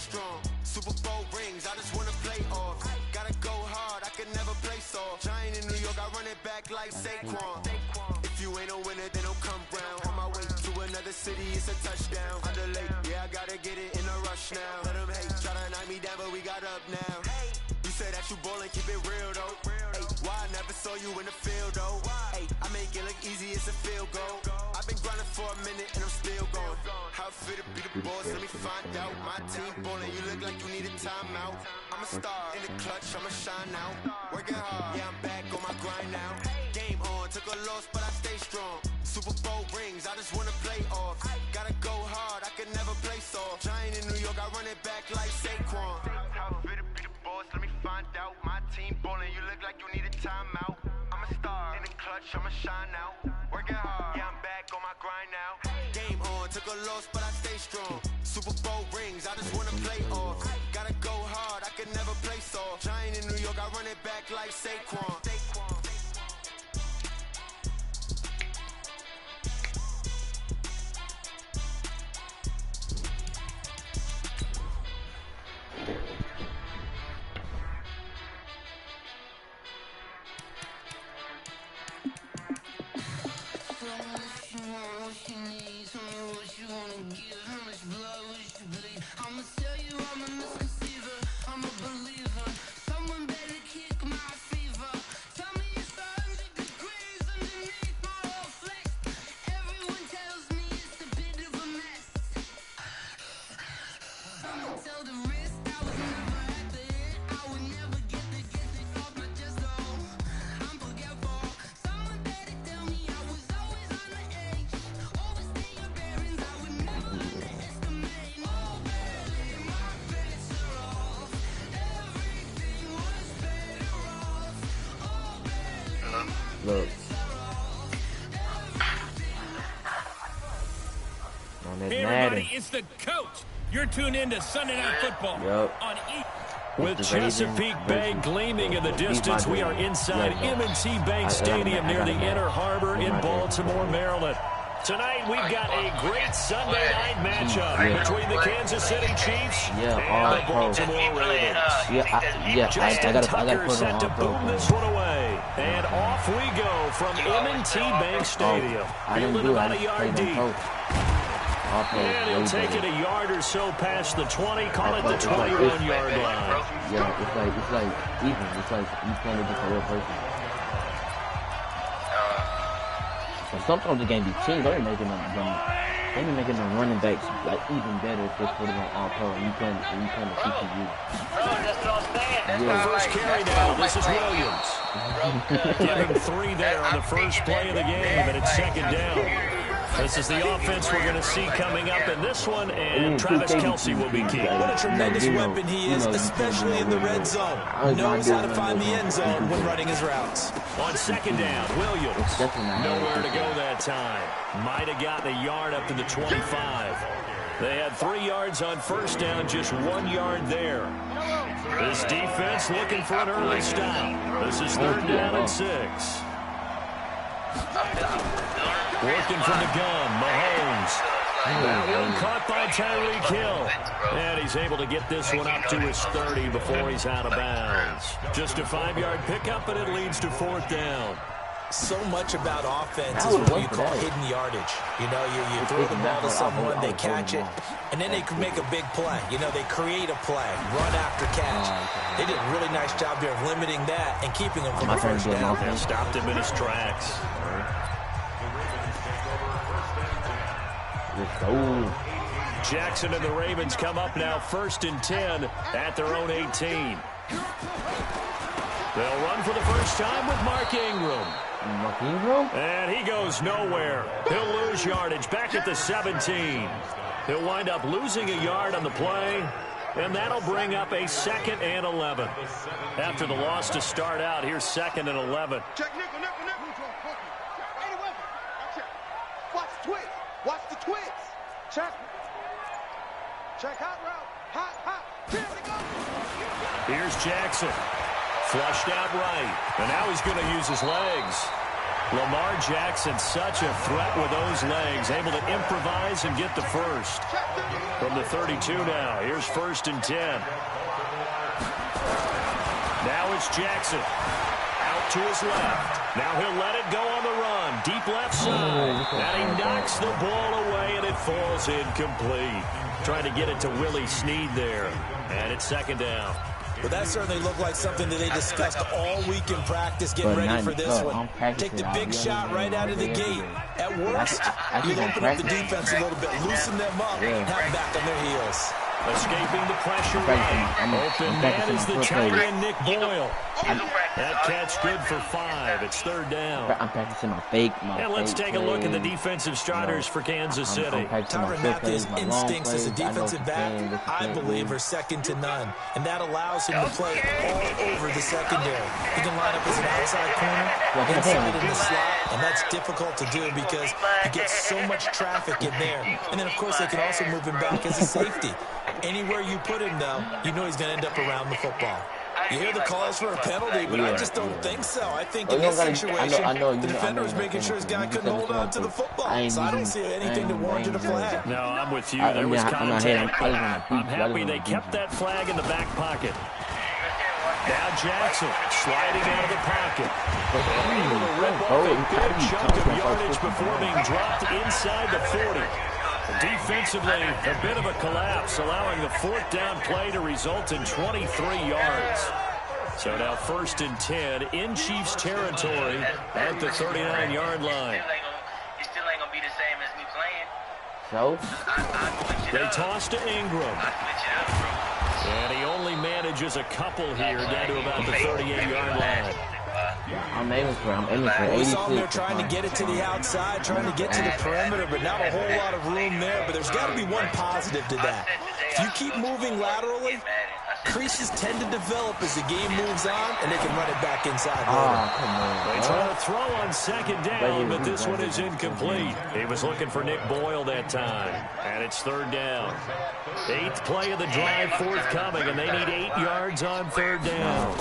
strong. Super Bowl rings, I just wanna play off. Gotta go hard, I can never play soft. Giant in New York, I run it back like Saquon. If you ain't a winner, then don't come round. On my way to another city, it's a touchdown. Underlay, yeah, I gotta get it in a rush now. Let them hate, try to knock me down, but we got up now. You say that you ballin', keep it real though. Hey, why I never saw you in the field though? Hey, I make it look easy, it's a field goal. I've been grinding for a minute and I'm still going. How I feel to be the boss, let me find out. My team ballin', you look like you need a timeout. I'm a star in the clutch, I'ma shine out. Working hard, yeah, I'm back on my grind now. Game on, took a loss, but I stay strong. Super Bowl rings, I just wanna play off. Gotta go hard, I can never play soft. Giant in New York, I run it back like Saquon. How I feel to be the boss, let me find out. My team ballin', you look like you need a timeout. I'm a star in the clutch, I'ma shine out. Working hard, yeah, I'm back on my grind now. Game on, took a loss, but I stay strong. Super Bowl rings, I just wanna play off. Gotta go hard, I can never play soft. Giant in New York, I run it back like Saquon. Look. Hey everybody, it's the coach. You're tuned in to Sunday Night Football on E. With Chesapeake Bay gleaming in the distance, we are inside M&T Bank Stadium near the Inner Harbor in Baltimore, Maryland. Tonight, we've got a great Sunday night matchup between the Kansas City Chiefs and the Baltimore Ravens. Justin Tucker set to boom this one away. And off we go from M&T Bank Stadium. Fielded about a yard deep. And he'll take it a yard or so past the 20, call it the 21-yard line. Yeah, it's like even. It's like you playing against a real person. Sometimes the game be cheap. They be making them running backs like even better if they put it on all pro. You playing the CPU. First carry down. This is Williams. Give him 3 there on the first play of the game, and it's second down. This is the offense we're going to see coming up in this one, and Travis Kelce will be key. What a tremendous weapon he is, especially in the red zone. Knows how to find the end zone when running his routes. On second down, Williams. Nowhere to go that time. Might have gotten a yard up to the 25. They had 3 yards on first down, just 1 yard there. This defense looking for an early stop. This is third down and 6. Working from the gun, Mahomes. That one caught by Tyreek Hill. And he's able to get this one up to his 30 before he's out of bounds. Just a 5-yard pickup, and it leads to fourth down. So much about offense is what you call hidden yardage. You know, you throw the ball to someone, they catch it, and then they can make a big play. You know, they create a play, run after catch. They did a really nice job here of limiting that and keeping him from the first down. They stopped him in his tracks. Jackson and the Ravens come up now 1st and 10 at their own 18. They'll run for the first time with Mark Ingram. And he goes nowhere. He'll lose yardage back at the 17. He'll wind up losing a yard on the play, and that'll bring up a 2nd and 11. After the loss to start out, here's 2nd and 11. Check nickel. Watch the twist. Watch the twist. Check hot route. Hot. Here we go. Here's Jackson. Flushed out right. And now he's going to use his legs. Lamar Jackson, such a threat with those legs, able to improvise and get the first. From the 32 now, here's 1st and 10. Now it's Jackson. Out to his left. Now he'll let it go on the run. Deep left side. And he knocks the ball away, and it falls incomplete. Trying to get it to Willie Snead there. And it's 2nd down. Well, that certainly looked like something that they discussed all week in practice, getting ready for this one. Take the big shot right out of the gate. At worst, you'll open up the defense a little bit, loosen them up, and have back on their heels. Escaping the pressure right. Open man is the tight end, Nick Boyle. That catch good for 5. It's 3rd down. I'm practicing my fake. And let's take a look at the defensive starters for Kansas City. Tyrann Mathieu's instincts as a defensive back, I believe, are second to none. And that allows him to play all over the secondary. He can line up as an outside corner, inside in the slot, and that's difficult to do because he gets so much traffic in there. And then, of course, they can also move him back as a safety. Anywhere you put him, though, you know he's going to end up around the football. You hear the calls for a penalty, but I just don't think so. I think in this situation, the defender was making sure his guy couldn't hold on to the football. So I don't see anything to warrant a flag. No, I'm with you. There was contact, but I'm happy they kept that flag in the back pocket. Now Jackson sliding out of the pocket. Able to rip off a big chunk of yardage before being dropped inside the 40. Defensively, a bit of a collapse, allowing the 4th down play to result in 23 yards. So now 1st and 10 in Chiefs territory at the 39-yard line. It still ain't gonna be the same as me playing. So? They toss to Ingram. And he only manages a couple here down to about the 38-yard line. I'm aiming for 86. We saw them there trying to get it to the outside, trying to get to the perimeter, but not a whole lot of room there. But there's got to be one positive to that. If you keep moving laterally, creases tend to develop as the game moves on, and they can run it back inside later. They try to throw on 2nd down, but this one is incomplete. He was looking for Nick Boyle that time, and it's 3rd down. 8th play of the drive forthcoming, and they need 8 yards on 3rd down.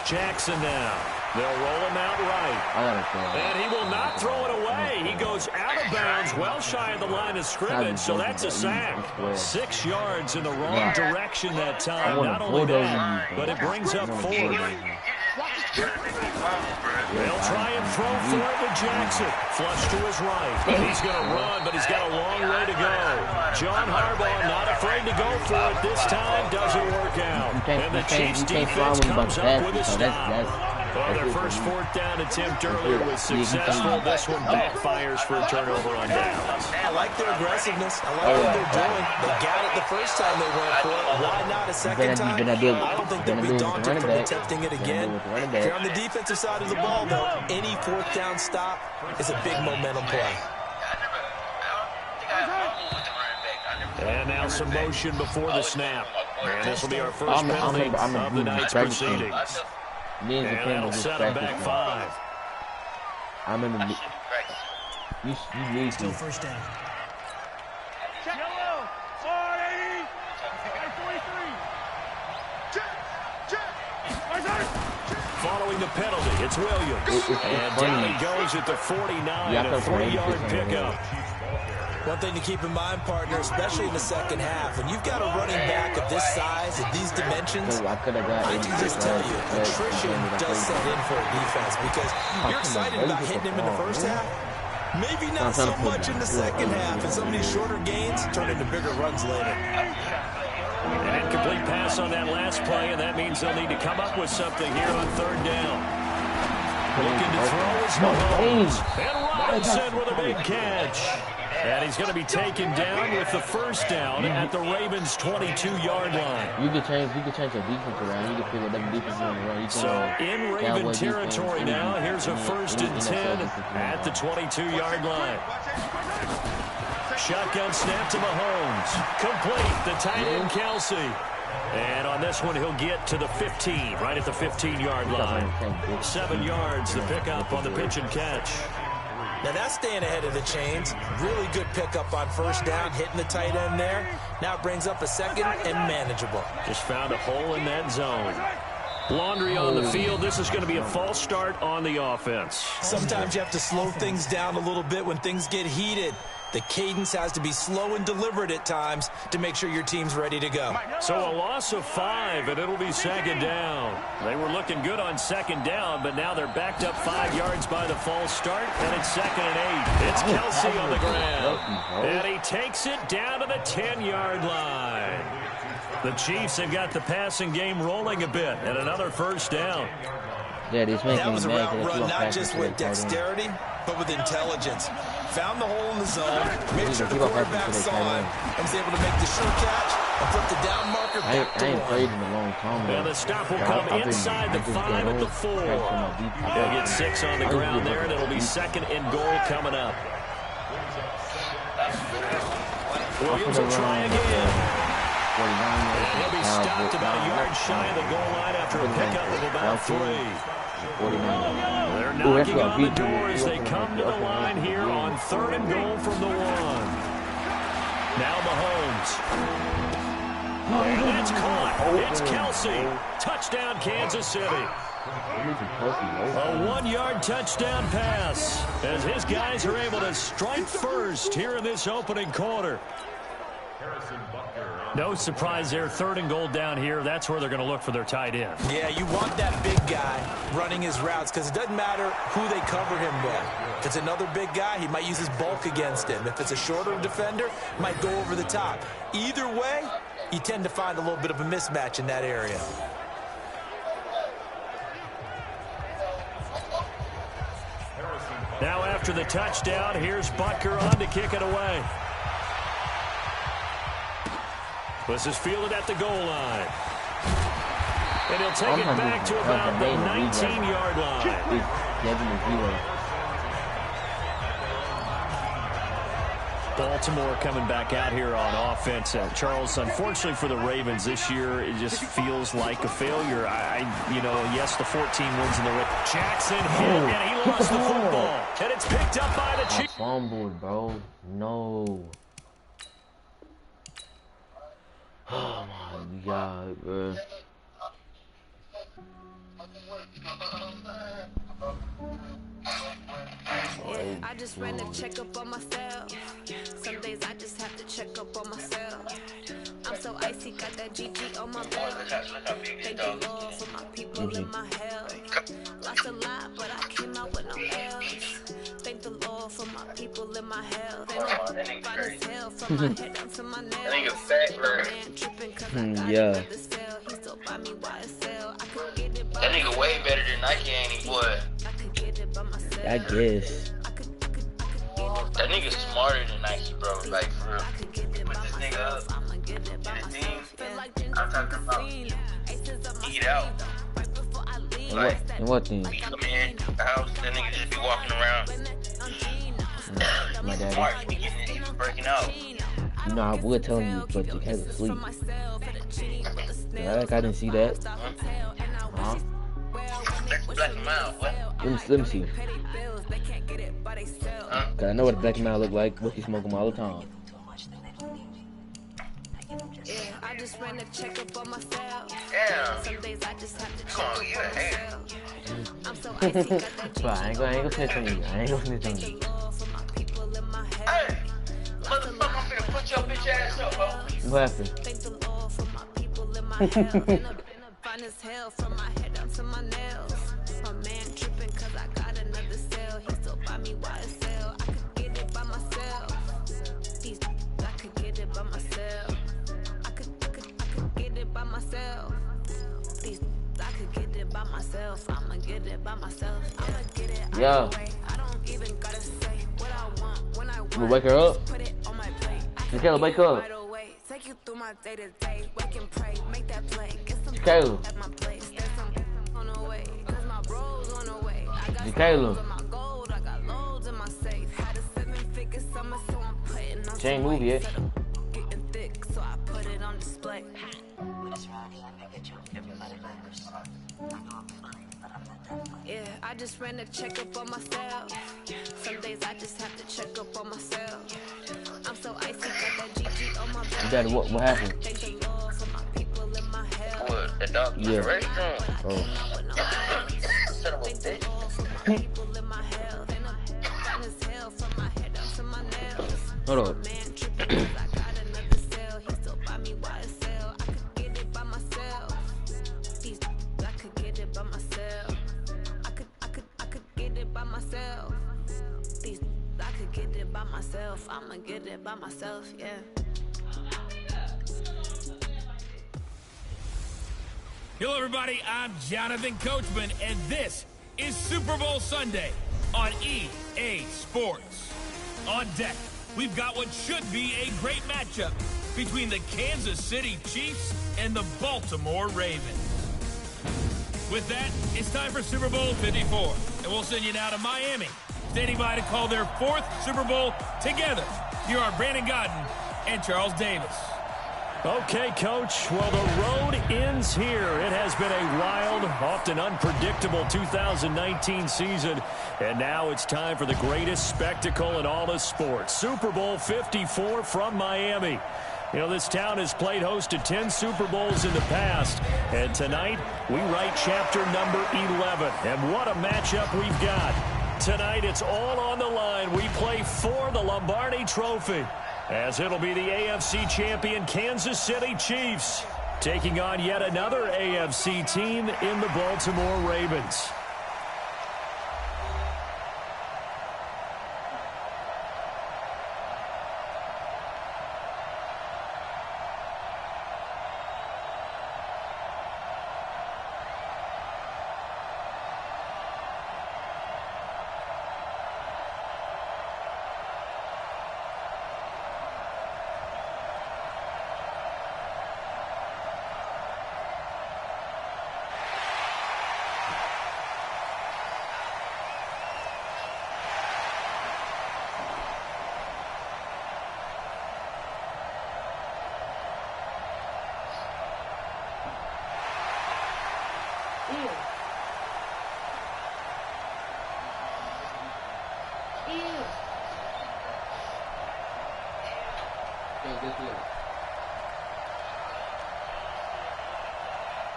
Jackson now. They'll roll him out right. And he will not throw it away. He goes out of bounds, well shy of the line of scrimmage, so that's a sack. 6 yards in the wrong direction that time. Not only that, but it brings up 4. They'll try and throw for it with Jackson. Flush to his right. He's going to run, but he's got a long way to go. John Harbaugh not afraid to go for it this time. Doesn't work out. And the Chiefs defense comes up with a stop. Well, their first 4th down attempt earlier was successful. This one backfires for a turnover on downs. I like their aggressiveness. I like what they're doing. They got it the first time they went for it. Why not a second time? I don't think they'll be daunted from attempting it again. If you're on the defensive side of the ball, though, any 4th down stop is a big momentum play. And now some motion before the snap. And this will be our first penalty of the night's proceedings. And that'll set him back 5. I'm in the... You need Still 1st down. Yellow, 480, 43. Following the penalty, it's Williams. And down he goes at the 49, a 3-yard pickup. One thing to keep in mind, partner, especially in the second half, when you've got a running back of this size, at these dimensions, I can just tell you, attrition does set in for a defense because you're excited about hitting him in the first half. Maybe not so much in the second half, and some of these shorter gains turn into bigger runs later. An incomplete pass on that last play, and that means they'll need to come up with something here on 3rd down. Looking to throw his Mahomes. And Robinson with a big catch. And he's going to be taken down with the 1st down at the Ravens' 22-yard line. You can change your defense around. You can pick whatever defense you want to run. So in Raven territory now, here's a 1st and 10 at the 22-yard line. Shotgun snap to Mahomes. Complete. The tight end, Kelsey. And on this one, he'll get to the 15, right at the 15-yard line. 7 yards, the pickup on the pitch and catch. Now that's staying ahead of the chains. Really good pickup on 1st down, hitting the tight end there. Now it brings up a 2nd and manageable. Just found a hole in that zone. Laundry on the field. This is going to be a false start on the offense. Sometimes you have to slow things down a little bit when things get heated. The cadence has to be slow and deliberate at times to make sure your team's ready to go. So a loss of 5, and it'll be second down. They were looking good on second down, but now they're backed up 5 yards by the false start, and it's 2nd and 8. It's Kelsey on the ground, and he takes it down to the 10-yard line. The Chiefs have got the passing game rolling a bit, and another first down. Yeah, that was a route run not just with dexterity, but with intelligence. Found the hole in the zone, made sure the quarterback saw it, and was able to make the sure catch and put the down marker back to played in a long time. And the stop will come inside the 5 at the 4. They'll get 6 on the ground there, and it'll be 2nd and goal coming up. Williams will try again. He'll be stopped about a yard shy of the goal line after a pickup of about 3. They're knocking on the door as they come to the line here on 3rd and goal from the 1. Now Mahomes. And it's caught. It's Kelsey. Touchdown, Kansas City. A 1-yard touchdown pass as his guys are able to strike first here in this opening quarter. No surprise there, 3rd and goal down here. That's where they're going to look for their tight end. Yeah, you want that big guy running his routes because it doesn't matter who they cover him with. If it's another big guy, he might use his bulk against him. If it's a shorter defender, might go over the top. Either way, you tend to find a little bit of a mismatch in that area. Now after the touchdown, here's Butker on to kick it away. This is fielded at the goal line. And he'll take it back to about the 19-yard line. Baltimore coming back out here on offense. Charles, unfortunately for the Ravens this year, it just feels like a failure. Yes, the 14 wins in the race. Jackson hit, and he lost the football. And it's picked up by the Chiefs. Fumbled, bro. No. Oh my God, bro. Yeah, I just ran a checkup on myself. Some days I just have to check up on myself. I'm so icy, got that GG on my belt. Thank you, Lord, for my people in my health. Lost a lot, but I came out with no L's. Thank the Lord for my people in my health. And fine as hell from my head down to my nails. Man tripping 'cause I got another cell. He still buy me YSL. I could get it by that nigga way better than Nike, ain't he, boy? I could get it by myself. I guess. That nigga's smarter than Nike, bro. Like, for real. Put this nigga up in the team. I'm talking about eat out. Like, and what thing? We come in the house, that nigga just be walking around. My daddy. Smart, he be getting it, he be breaking out. You know, I would tell you, but you had to sleep. I didn't see that. Huh? Black and mild, what? Let me see. Huh? Cause I know what a black man look like. But he smoke them all the time. Yeah, I just ran a checkup on myself. Yeah. Some days I just have to check Come up on, on you a hater. myself. I'm so icy, got that But I ain't gonna snitch on you. I ain't gonna snitch on you. Hey, motherfucker, I'm finna put your bitch ass up, bro. What happened? Thank the Lord for my people in my health. Been up fine as hell from my head down to my nails. My man tripping 'cause I got another cell. He still buy me YSL. I could get it by myself. I could get it by myself. I could get it by myself. I could get it by myself. I'ma get it by myself. I'ma get it. Yeah. I don't even gotta say what I want when I want. You wake her up. Put it on my plate. Michaela, wake up. Right away. Take you through my day to day. Wake and pray. Make that play. Get some Michaela. at my place. There's some on the way. 'Cause my bros on the way. I got Michaela. some my gold. I got loads in my safe. Had a 7-figure summer, so I'm putting on She ain't moved yet. getting thick, so I put it on display. Yeah, I just ran a checkup on myself. Some days I just have to check up on myself. I'm so icy, got that GG on my back. Daddy, what happened? Thank the Lord for my people in my health. What? That dog. Yeah. Restroom. Oh. Son of a bitch. Hold on. I'ma get it by myself, yeah. Hello, everybody. I'm Jonathan Coachman, and this is Super Bowl Sunday on EA Sports. On deck, we've got what should be a great matchup between the Kansas City Chiefs and the Baltimore Ravens. With that, it's time for Super Bowl 54, and we'll send you now to Miami. Standing by to call their 4th Super Bowl together. Here are Brandon Godden and Charles Davis. Okay, Coach. Well, the road ends here. It has been a wild, often unpredictable 2019 season. And now it's time for the greatest spectacle in all of sports. Super Bowl 54 from Miami. You know, this town has played host to 10 Super Bowls in the past. And tonight, we write chapter number 11. And what a matchup we've got. Tonight, it's all on the line. We play for the Lombardi Trophy, as it'll be the AFC champion Kansas City Chiefs taking on yet another AFC team in the Baltimore Ravens.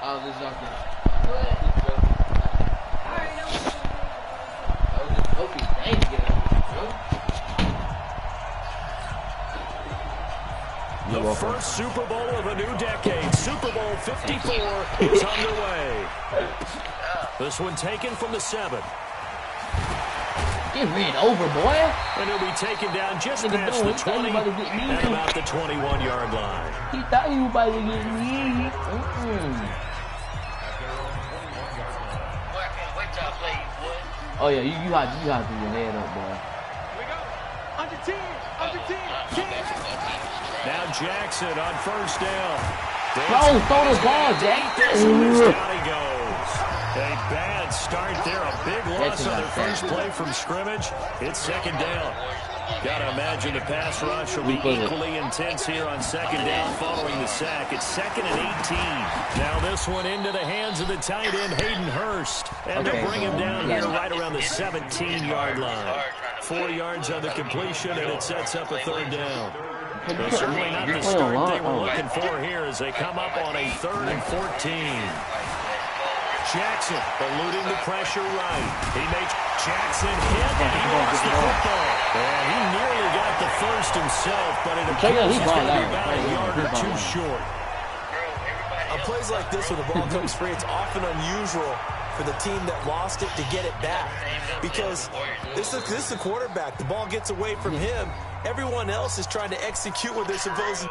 Oh, this is okay. The first Super Bowl of a new decade, Super Bowl 54, is underway. This one taken from the 7. Get ran over, boy. And he'll be taken down just past the 20 and about the 21-yard line. He thought he was about to get me. Oh, yeah, you have to get your head up, boy. Here we go. Under 10. Now Jackson on first down. Throw the ball, Jackson. Down he goes. A bad start there. A big loss on their first play from scrimmage. It's second down. Got to imagine the pass rush will be equally intense here on second down following the sack. It's 2nd and 18. Now this one into the hands of the tight end, Hayden Hurst. And they'll bring him down here right around the 17-yard line. 4 yards on the completion, and it sets up a third down. But certainly not the start they were looking for here as they come up on a 3rd and 14. Jackson eluding the pressure right. He makes Jackson hit, and he lost the football. And he nearly got the first himself, but it appears he's going to be about a yard or two short. On plays like this where the ball comes free, it's often unusual for the team that lost it to get it back. Because this is the quarterback. The ball gets away from him. Everyone else is trying to execute what they're supposed to.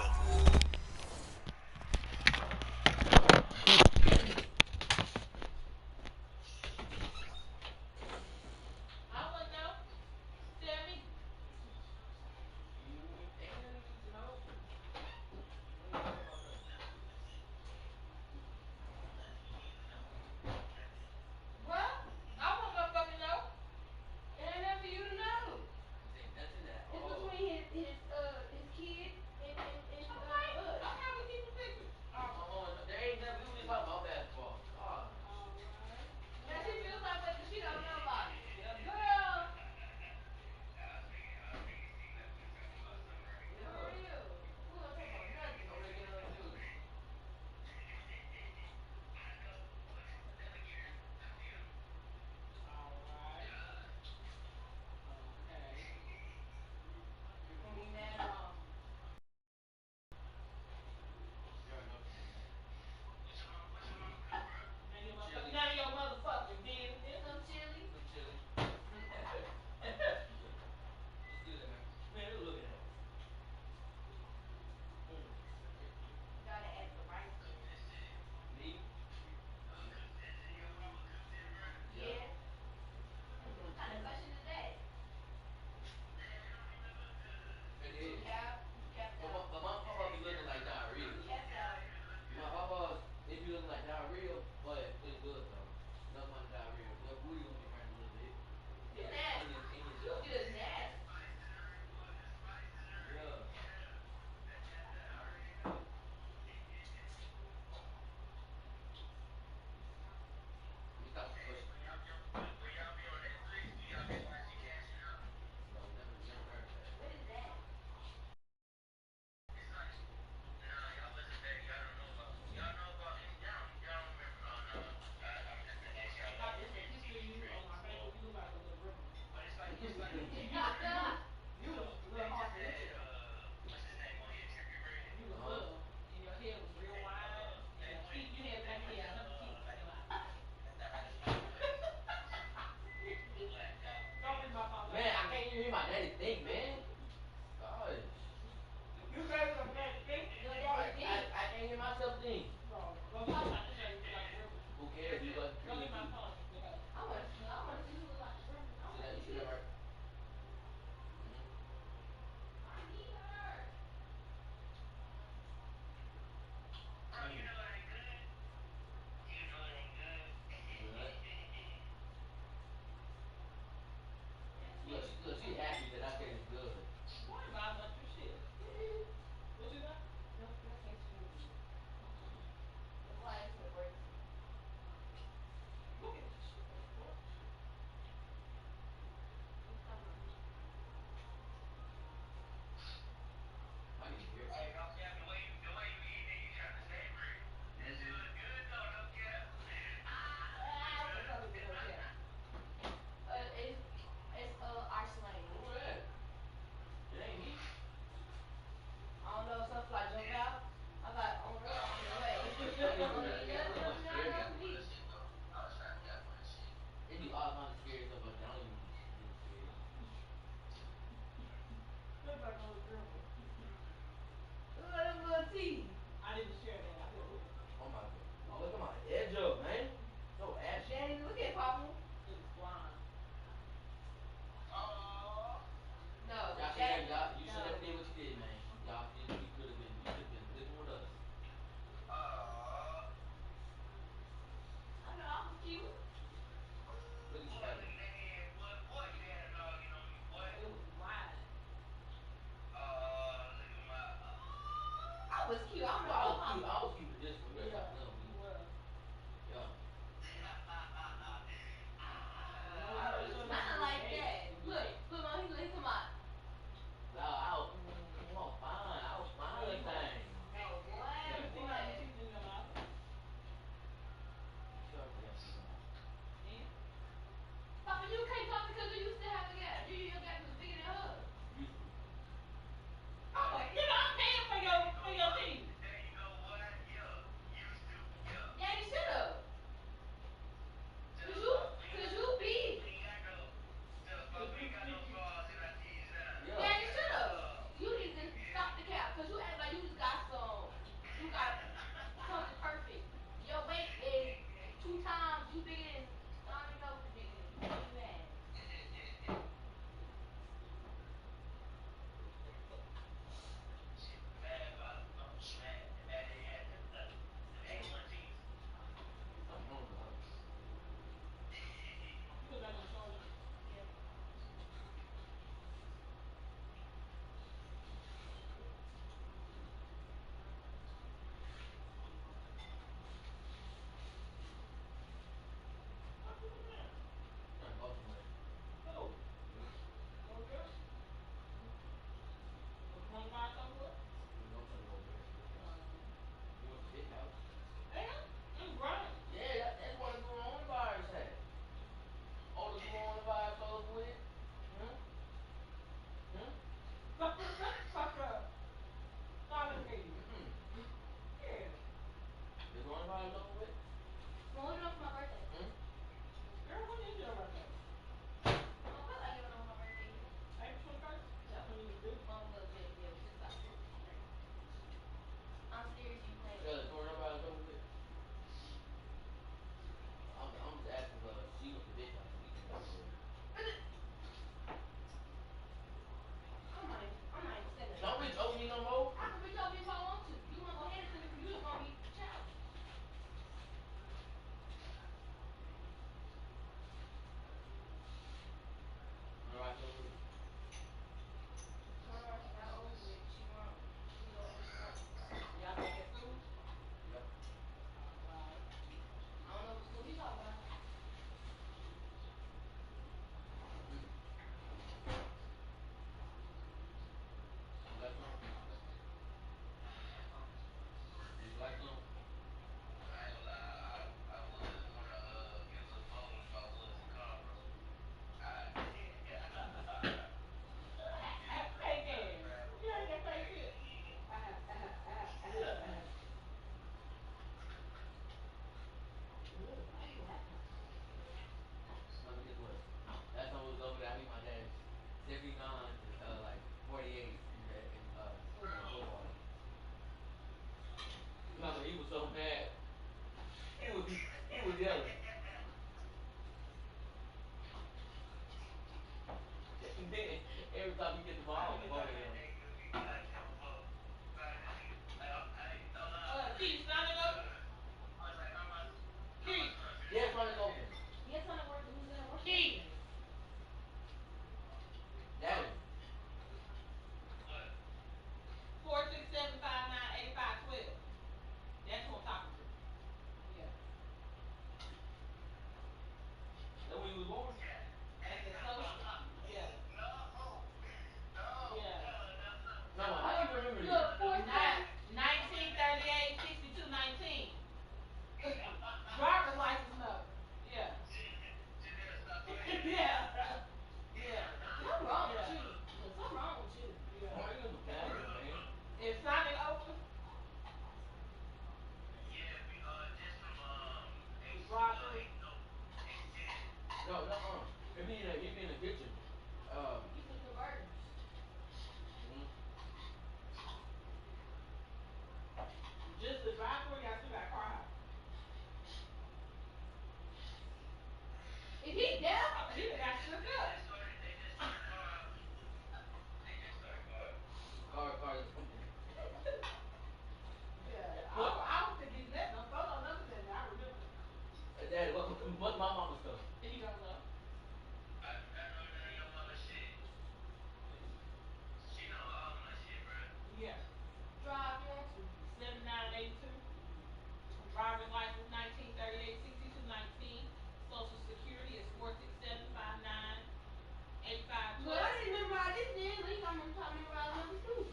driver's license 1938 6219. Social security is 4675985. Well, I didn't memorize this then. At least I'm going to memorize number 2.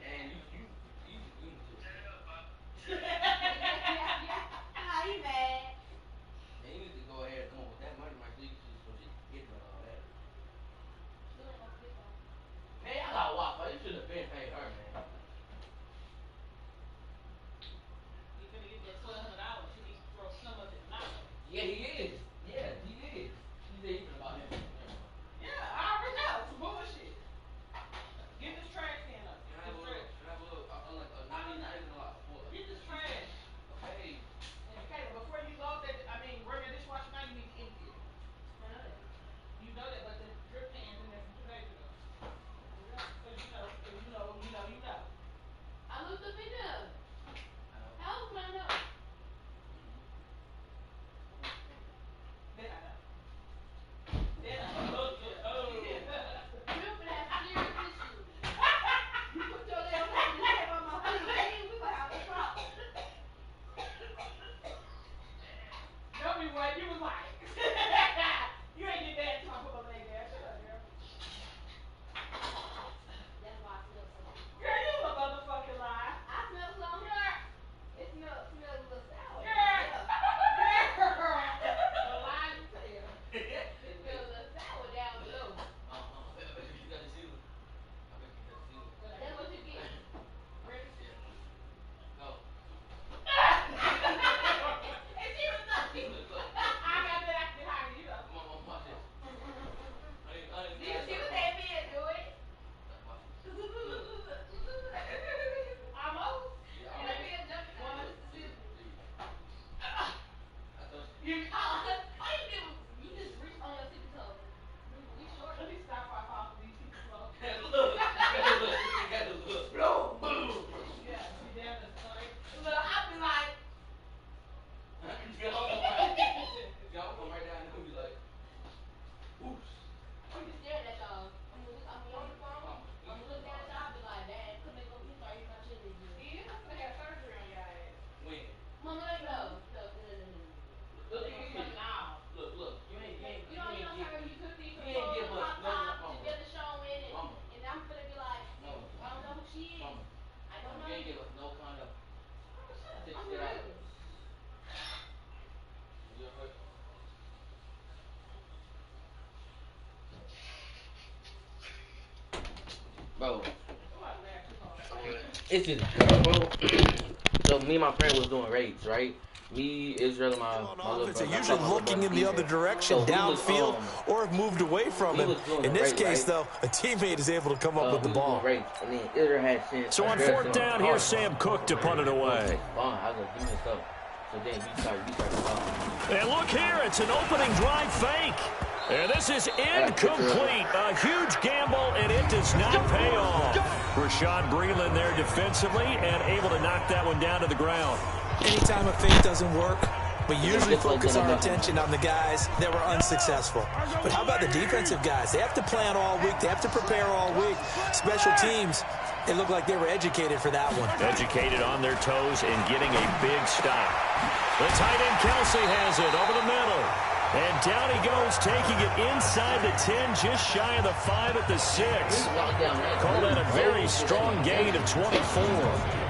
And you How you mad? and you need to go ahead and come up with that money, Mike, so you can get rid of all that. Man, I got Wi-Fi. You should have been paid her, man. You're going to get that $1,200. You need to throw some of it out. Yeah, he is. Yeah, he is. He said he was about him. Yeah, I already know. Some bullshit. Get this trash can up. Can I have a little, not even a lot. Get this trash. Okay. And Kayla, before you load that, bring your dishwasher now, you need to empty it. I know that. You know that, but the drip pan's in there from 2 days ago. Because you know. I looked up in there. How else would I know? Then I know. Oh. Milk would have serious issues. You put your damn hand in there on my feet. We would have a problem. No, we what? You was like, you ain't get that until I put my leg there. Shut up, girl. That's why I smell something. Girl, you a motherfucking lie. I smell something. It smells a little sour. Girl. The lie you tell. It smells a little sour down below. You got the seal. I bet you got the seal. That's what you get. Ready? Go. And she was nothing. I got that acting behind you, though. Come on, watch this. Do you see what that man do it? Almost. And that man jumping on the scissors. You All you did was you just reached on your tippy toes. We short. Let me stop our fall for these people slow. Look. Boom. Yeah, be damn the story. Look, I be like, Y'all come right down and be like, whoosh. I'm just staring at y'all. I'm on the phone. I'm gonna look down at y'all. I be like, Dad, come make up. You start eating my chili. Yeah, I'm gonna have surgery on your ass. When? Mama, let me know. Look. You don't need no time when you cook these You ain't give us pop no top mama. together showing and Mama. I'm gonna be like, Mama. I don't know who she is. Mama. I don't know You ain't you. give us no condom. I'm Sit out. real. You heard? Bro. It's just, bro. So me and my friend was doing rates, right? Me, Israel, and my little brother. They're usually looking in the other direction, downfield, or have moved away from him. In this case, though, a teammate is able to come up with the ball. And then Israel had sent So on 4th down, here's Sam Cook to punt it away. I was like, give me this up. So then we started calling. And look here, it's an opening drive fake. And this is incomplete. A huge gamble, and it does not pay off. Rashad Breeland there defensively and able to knock that one down to the ground. Anytime a fake doesn't work, we usually focus our attention on the guys that were unsuccessful. But how about the defensive guys? They have to plan all week. They have to prepare all week. Special teams, it looked like they were educated for that one. Educated on their toes and getting a big stop. The tight end Kelsey has it over the middle. And down he goes, taking it inside the 10, just shy of the 5 at the 6. Call that a very strong gain of 24.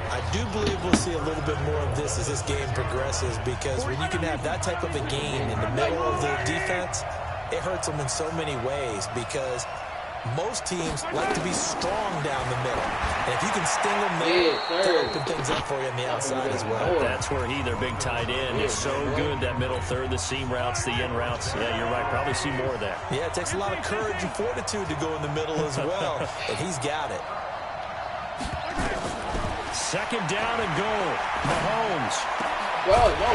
I do believe we'll see a little bit more of this as this game progresses, because when you can have that type of a gain in the middle of the defense, it hurts them in so many ways, because most teams like to be strong down the middle. And if you can sting them there, it'll open things up for you on the outside as well. That's where their big tight end, is so good, that middle third, the seam routes, the in routes. Yeah, you're right. Probably see more of that. Yeah, it takes a lot of courage and fortitude to go in the middle as well. And he's got it. 2nd down and goal. Mahomes. Bro, no.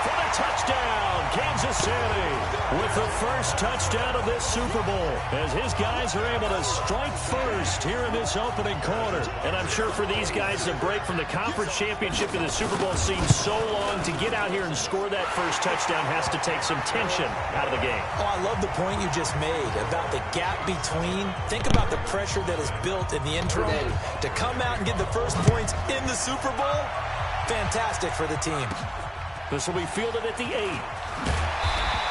for the touchdown, Kansas City. With the first touchdown of this Super Bowl, as his guys are able to strike first here in this opening quarter. And I'm sure for these guys, the break from the conference championship to the Super Bowl seems so long. To get out here and score that first touchdown has to take some tension out of the game. Oh, I love the point you just made about the gap between. Think about the pressure that is built in the interim. To come out and get the first points in the Super Bowl, fantastic for the team. This will be fielded at the 8.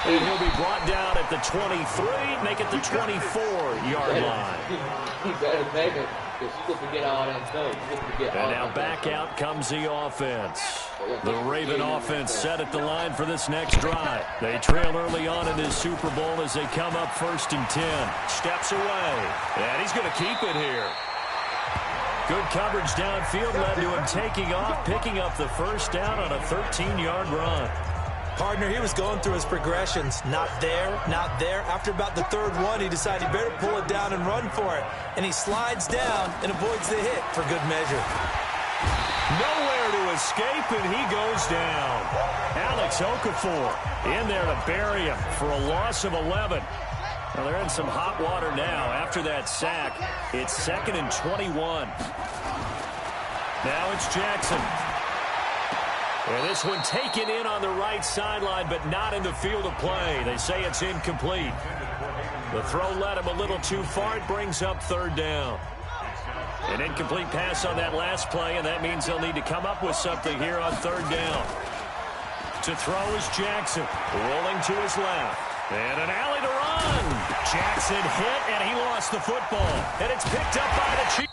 And he'll be brought down at the 23, make it the 24-yard line. He better make it, because you're going to forget all that stuff. And now back out comes the offense. The Raven offense set at the line for this next drive. They trail early on in this Super Bowl as they come up 1st and 10. Steps away. And he's going to keep it here. Good coverage downfield led to him taking off, picking up the first down on a 13-yard run. Partner, he was going through his progressions. Not there, not there. After about the 3rd one, he decided he better pull it down and run for it. And he slides down and avoids the hit for good measure. Nowhere to escape, and he goes down. Alex Okafor in there to bury him for a loss of 11. Well, they're in some hot water now after that sack. It's 2nd and 21. Now it's Jackson. And this one taken in on the right sideline, but not in the field of play. They say it's incomplete. The throw led him a little too far. It brings up 3rd down. An incomplete pass on that last play, and that means they'll need to come up with something here on 3rd down. To throw is Jackson, rolling to his left. And an alley to run. Jackson hit, and he lost the football. And it's picked up by the